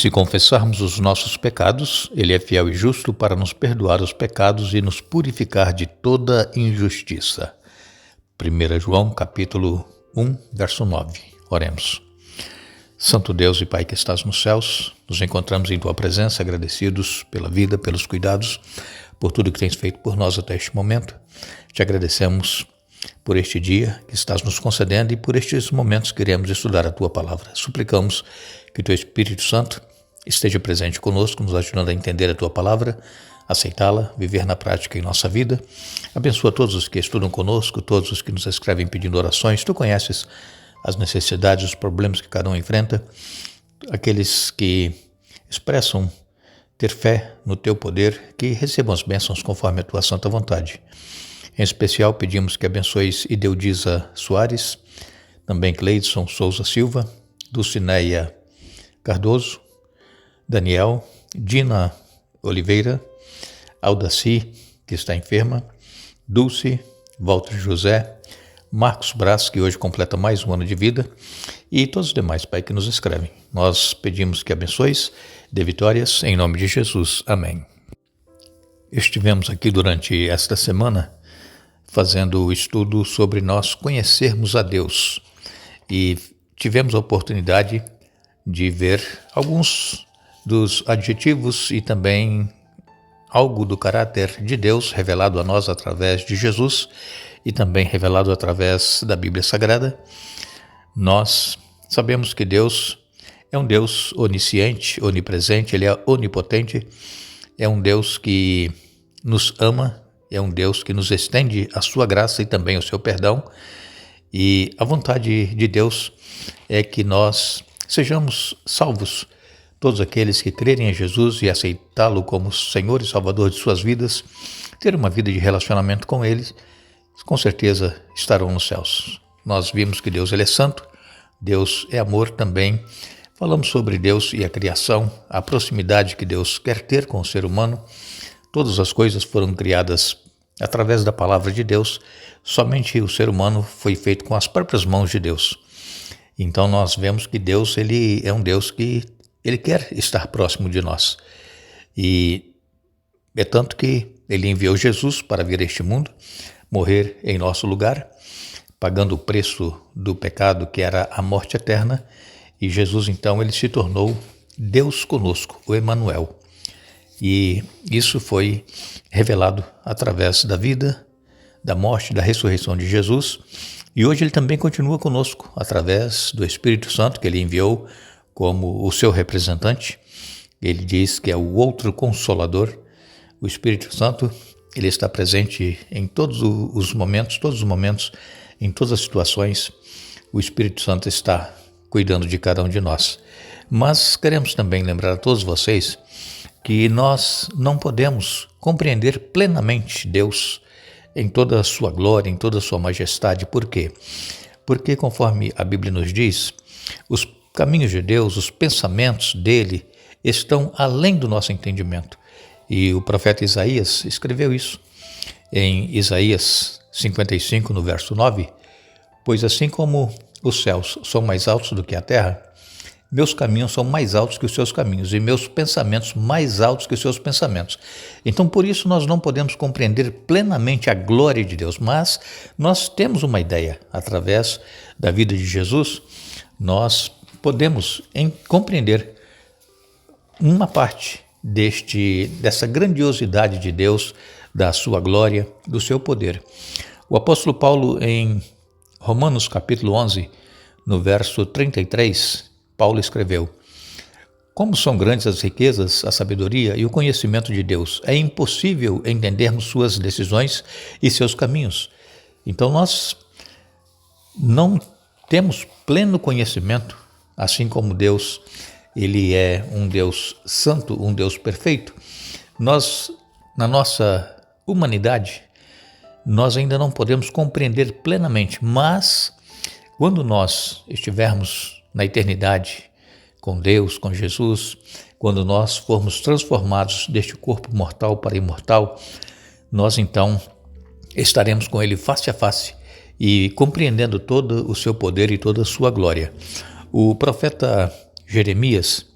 se confessarmos os nossos pecados, Ele é fiel e justo para nos perdoar os pecados e nos purificar de toda injustiça. 1 João, capítulo 1, verso 9. Oremos. Santo Deus e Pai que estás nos céus, nos encontramos em Tua presença, agradecidos pela vida, pelos cuidados, por tudo que tens feito por nós até este momento. Te agradecemos por este dia que estás nos concedendo e por estes momentos que iremos estudar a Tua palavra. Suplicamos que Teu Espírito Santo esteja presente conosco, nos ajudando a entender a Tua palavra, aceitá-la, viver na prática em nossa vida. Abençoa todos os que estudam conosco, todos os que nos escrevem pedindo orações. Tu conheces as necessidades, os problemas que cada um enfrenta, aqueles que expressam ter fé no Teu poder, que recebam as bênçãos conforme a Tua santa vontade. Em especial, pedimos que abençoes Ideudisa Soares, também Cleidson Souza Silva, Dulcineia Cardoso, Daniel, Dina Oliveira, Aldaci, que está enferma, Dulce, Walter José, Marcos Braz, que hoje completa mais um ano de vida, e todos os demais, Pai, que nos escrevem. Nós pedimos que abençoes, dê vitórias, em nome de Jesus. Amém. Estivemos aqui durante esta semana fazendo o estudo sobre nós conhecermos a Deus e tivemos a oportunidade de ver alguns dos adjetivos e também algo do caráter de Deus revelado a nós através de Jesus e também revelado através da Bíblia Sagrada. Nós sabemos que Deus é um Deus onisciente, onipresente, Ele é onipotente, é um Deus que nos ama, é um Deus que nos estende a sua graça e também o seu perdão. E a vontade de Deus é que nós sejamos salvos, todos aqueles que crerem em Jesus e aceitá-lo como Senhor e Salvador de suas vidas, ter uma vida de relacionamento com Ele, com certeza estarão nos céus. Nós vimos que Deus Ele é santo, Deus é amor também. Falamos sobre Deus e a criação, a proximidade que Deus quer ter com o ser humano. Todas as coisas foram criadas através da palavra de Deus, somente o ser humano foi feito com as próprias mãos de Deus. Então nós vemos que Deus Ele é um Deus que Ele quer estar próximo de nós. E é tanto que Ele enviou Jesus para vir a este mundo, morrer em nosso lugar, pagando o preço do pecado que era a morte eterna. E Jesus então Ele se tornou Deus conosco, o Emanuel. E isso foi revelado através da vida, da morte, da ressurreição de Jesus. E hoje Ele também continua conosco, através do Espírito Santo, que Ele enviou como o seu representante. Ele diz que é o outro Consolador. O Espírito Santo, Ele está presente em todos os momentos, em todas as situações. O Espírito Santo está cuidando de cada um de nós. Mas queremos também lembrar a todos vocês que nós não podemos compreender plenamente Deus em toda a sua glória, em toda a sua majestade. Por quê? Porque, conforme a Bíblia nos diz, os caminhos de Deus, os pensamentos dele estão além do nosso entendimento. E o profeta Isaías escreveu isso em Isaías 55, no verso 9, pois assim como os céus são mais altos do que a terra, meus caminhos são mais altos que os seus caminhos e meus pensamentos mais altos que os seus pensamentos. Então, por isso, nós não podemos compreender plenamente a glória de Deus, mas nós temos uma ideia. Através da vida de Jesus, nós podemos compreender uma parte dessa grandiosidade de Deus, da sua glória, do seu poder. O apóstolo Paulo, em Romanos capítulo 11, no verso 33, Paulo escreveu: como são grandes as riquezas, a sabedoria e o conhecimento de Deus, é impossível entendermos suas decisões e seus caminhos. Então nós não temos pleno conhecimento, assim como Deus, Ele é um Deus santo, um Deus perfeito. Nós, na nossa humanidade, nós ainda não podemos compreender plenamente, mas quando nós estivermos na eternidade com Deus, com Jesus, quando nós formos transformados deste corpo mortal para imortal, nós então estaremos com Ele face a face e compreendendo todo o seu poder e toda a sua glória. O profeta Jeremias,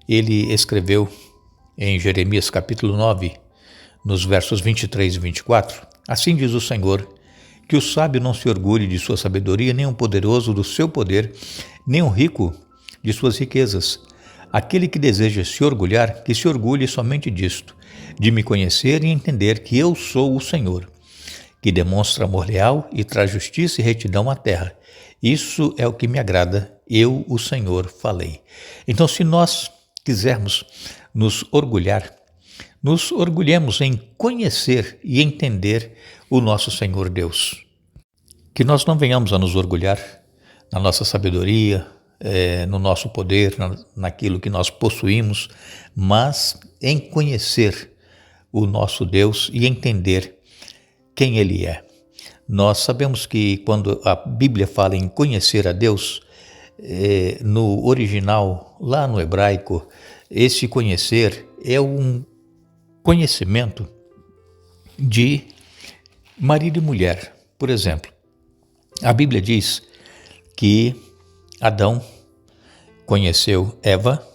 ele escreveu em Jeremias capítulo 9, nos versos 23 e 24, assim diz o Senhor, que o sábio não se orgulhe de sua sabedoria, nem o poderoso do seu poder, nem o rico de suas riquezas. Aquele que deseja se orgulhar, que se orgulhe somente disto, de me conhecer e entender que eu sou o Senhor, que demonstra amor leal e traz justiça e retidão à terra. Isso é o que me agrada, eu, o Senhor, falei. Então, se nós quisermos nos orgulhar, nos orgulhemos em conhecer e entender o nosso Senhor Deus. Que nós não venhamos a nos orgulhar na nossa sabedoria, no nosso poder, naquilo que nós possuímos, mas em conhecer o nosso Deus e entender quem Ele é. Nós sabemos que quando a Bíblia fala em conhecer a Deus, no original, lá no hebraico, esse conhecer é um conhecimento de marido e mulher. Por exemplo, a Bíblia diz que Adão conheceu Eva,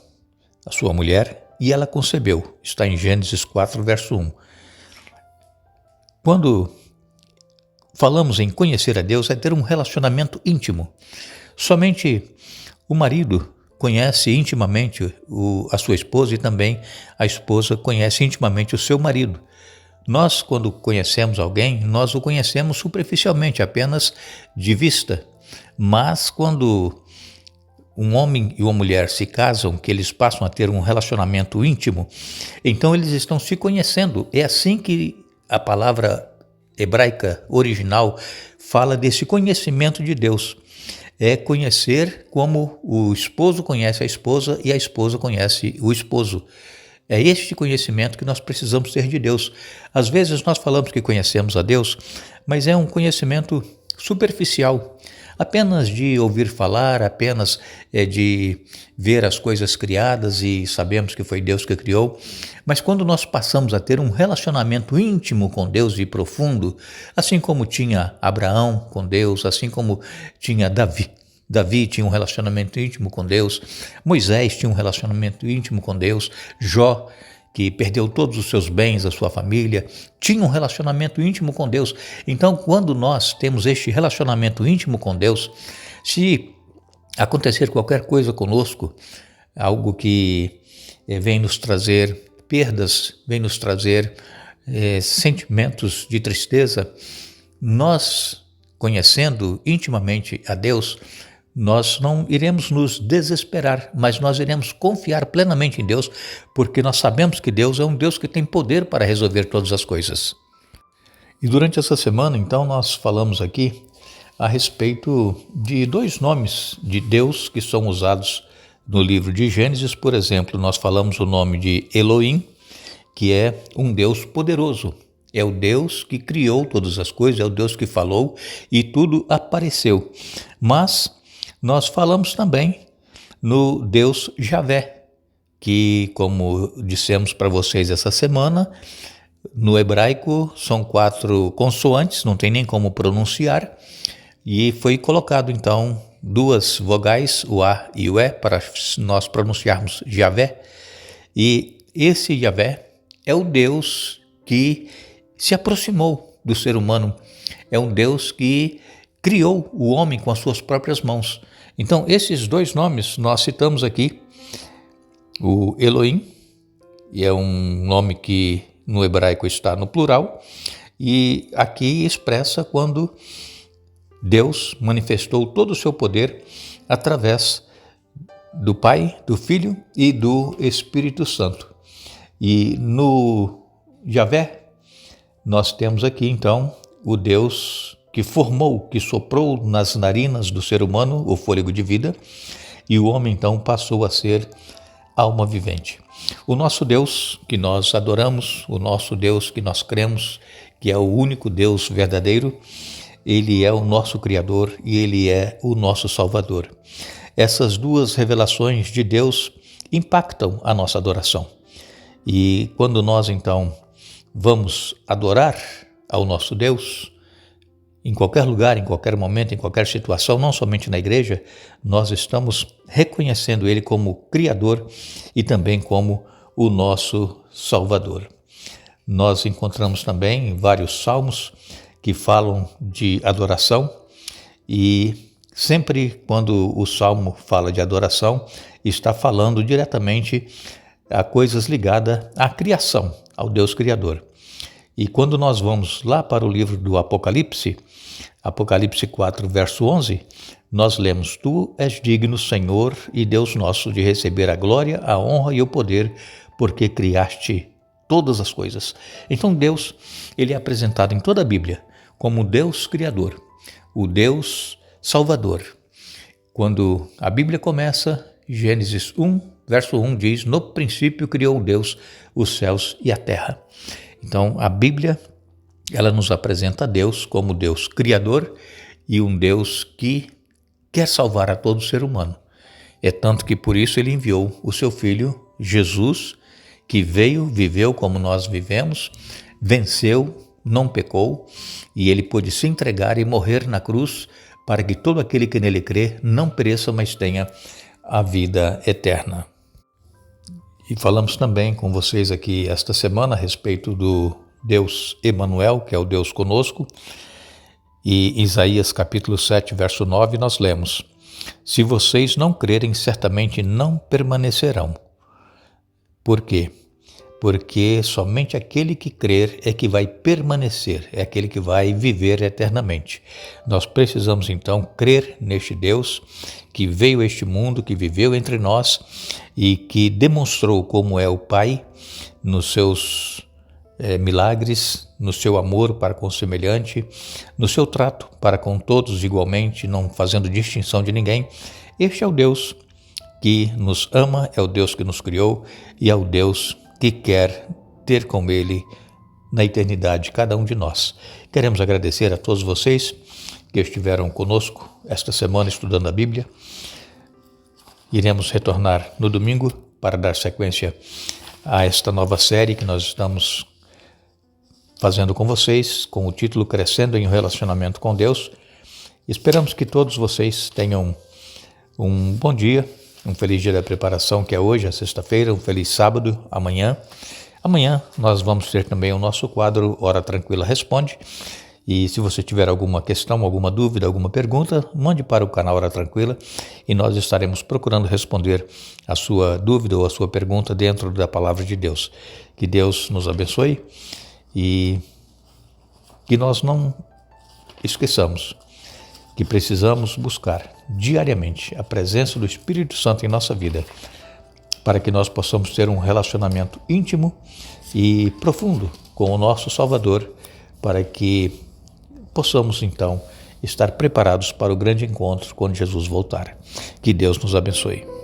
a sua mulher, e ela concebeu. Está em Gênesis 4, verso 1. Quando falamos em conhecer a Deus, é ter um relacionamento íntimo. Somente o marido conhece intimamente a sua esposa e também a esposa conhece intimamente o seu marido. Nós, quando conhecemos alguém, nós o conhecemos superficialmente, apenas de vista. Mas quando um homem e uma mulher se casam, que eles passam a ter um relacionamento íntimo, então eles estão se conhecendo. É assim que a palavra hebraica original fala desse conhecimento de Deus. É conhecer como o esposo conhece a esposa e a esposa conhece o esposo. É este conhecimento que nós precisamos ter de Deus. Às vezes nós falamos que conhecemos a Deus, mas é um conhecimento superficial, apenas de ouvir falar, apenas de ver as coisas criadas e sabemos que foi Deus que criou. Mas quando nós passamos a ter um relacionamento íntimo com Deus e profundo, assim como tinha Abraão com Deus, assim como tinha Davi tinha um relacionamento íntimo com Deus, Moisés tinha um relacionamento íntimo com Deus, Jó, que perdeu todos os seus bens, a sua família, tinha um relacionamento íntimo com Deus. Então, quando nós temos este relacionamento íntimo com Deus, se acontecer qualquer coisa conosco, algo que vem nos trazer perdas, vem nos trazer sentimentos de tristeza, nós, conhecendo intimamente a Deus, nós não iremos nos desesperar, mas nós iremos confiar plenamente em Deus, porque nós sabemos que Deus é um Deus que tem poder para resolver todas as coisas. E durante essa semana, então, nós falamos aqui a respeito de dois nomes de Deus que são usados no livro de Gênesis. Por exemplo, nós falamos o nome de Elohim, que é um Deus poderoso. É o Deus que criou todas as coisas, é o Deus que falou e tudo apareceu. Mas nós falamos também no Deus Javé, que, como dissemos para vocês essa semana, no hebraico são 4 consoantes, não tem nem como pronunciar, e foi colocado então 2 vogais, o A e o E, para nós pronunciarmos Javé. E esse Javé é o Deus que se aproximou do ser humano, é um Deus que criou o homem com as suas próprias mãos. Então, esses dois nomes nós citamos aqui, o Elohim, e é um nome que no hebraico está no plural, e aqui expressa quando Deus manifestou todo o seu poder através do Pai, do Filho e do Espírito Santo. E no Javé, nós temos aqui então o Deus que formou, que soprou nas narinas do ser humano o fôlego de vida, e o homem então passou a ser alma vivente. O nosso Deus que nós adoramos, o nosso Deus que nós cremos, que é o único Deus verdadeiro, Ele é o nosso Criador e Ele é o nosso Salvador. Essas duas revelações de Deus impactam a nossa adoração. E quando nós então vamos adorar ao nosso Deus, Em qualquer lugar, em qualquer momento, em qualquer situação, não somente na igreja, nós estamos reconhecendo Ele como Criador e também como o nosso Salvador. Nós encontramos também vários salmos que falam de adoração e sempre quando o salmo fala de adoração, está falando diretamente a coisas ligadas à criação, ao Deus Criador. E quando nós vamos lá para o livro do Apocalipse, Apocalipse 4, verso 11, nós lemos: Tu és digno, Senhor e Deus nosso, de receber a glória, a honra e o poder, porque criaste todas as coisas. Então Deus, ele é apresentado em toda a Bíblia como Deus Criador, o Deus Salvador. Quando a Bíblia começa, Gênesis 1, verso 1 diz: No princípio criou Deus os céus e a terra. Então, a Bíblia, ela nos apresenta a Deus como Deus Criador e um Deus que quer salvar a todo ser humano. É tanto que por isso ele enviou o seu Filho, Jesus, que veio, viveu como nós vivemos, venceu, não pecou, e ele pôde se entregar e morrer na cruz para que todo aquele que nele crê não pereça, mas tenha a vida eterna. E falamos também com vocês aqui esta semana a respeito do Deus Emanuel, que é o Deus conosco. E em Isaías capítulo 7, verso 9, nós lemos: Se vocês não crerem, certamente não permanecerão. Por quê? Porque somente aquele que crer é que vai permanecer, é aquele que vai viver eternamente. Nós precisamos então crer neste Deus que veio a este mundo, que viveu entre nós e que demonstrou como é o Pai nos seus milagres, no seu amor para com o semelhante, no seu trato para com todos igualmente, não fazendo distinção de ninguém. Este é o Deus que nos ama, é o Deus que nos criou e é o Deus que quer ter com Ele na eternidade cada um de nós. Queremos agradecer a todos vocês que estiveram conosco esta semana estudando a Bíblia. Iremos retornar no domingo para dar sequência a esta nova série que nós estamos fazendo com vocês, com o título Crescendo em um Relacionamento com Deus. Esperamos que todos vocês tenham um bom dia, um feliz dia da preparação, que é hoje, a sexta-feira, um feliz sábado, amanhã. Amanhã nós vamos ter também o nosso quadro Hora Tranquila Responde. E se você tiver alguma questão, alguma dúvida, alguma pergunta, mande para o canal Hora Tranquila e nós estaremos procurando responder a sua dúvida ou a sua pergunta dentro da Palavra de Deus. Que Deus nos abençoe e que nós não esqueçamos que precisamos buscar diariamente a presença do Espírito Santo em nossa vida para que nós possamos ter um relacionamento íntimo e profundo com o nosso Salvador, para que possamos então estar preparados para o grande encontro quando Jesus voltar. Que Deus nos abençoe.